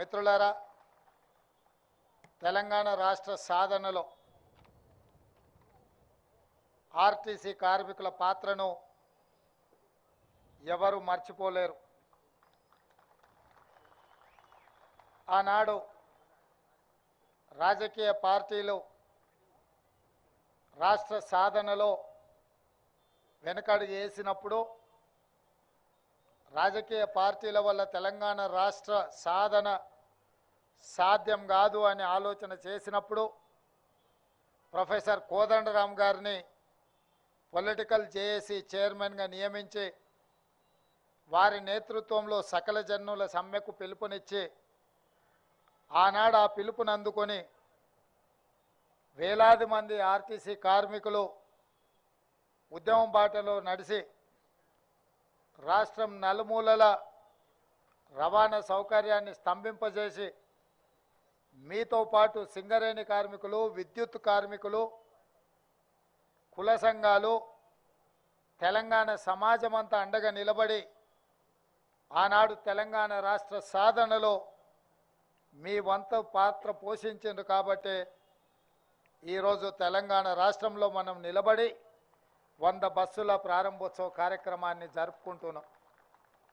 మిత్రులారా, తెలంగాణ రాష్ట్ర సాధనలో ఆర్టీసీ కార్మికుల పాత్రను ఎవరు మర్చిపోలేరు. ఆనాడు రాజకీయ పార్టీలు రాష్ట్ర సాధనలో వెనకడుగు వేసినప్పుడు, రాజకీయ పార్టీల వల్ల తెలంగాణ రాష్ట్ర సాధన సాధ్యం కాదు అని ఆలోచన చేసినప్పుడు ప్రొఫెసర్ కోదండరామ్ గారిని పొలిటికల్ జేఏసీ చైర్మన్గా నియమించి వారి నేతృత్వంలో సకల జనుల సమ్మెకు పిలుపునిచ్చి ఆనాడు ఆ పిలుపుని అందుకొని వేలాది మంది ఆర్టీసీ కార్మికులు ఉద్యమం బాటలో నడిచి రాష్ట్రం నలుమూలల రవాణా సౌకర్యాన్ని స్తంభింపజేసి మీతో పాటు సింగరేణి కార్మికులు, విద్యుత్ కార్మికులు, కుల సంఘాలు, తెలంగాణ సమాజం అంతా అండగా నిలబడి ఆనాడు తెలంగాణ రాష్ట్ర సాధనలో మీ వంతు పాత్ర పోషించింది. కాబట్టి ఈరోజు తెలంగాణ రాష్ట్రంలో మనం నిలబడి 100 బస్సుల ప్రారంభోత్సవ కార్యక్రమాన్ని జరుపుకుంటున్నాం.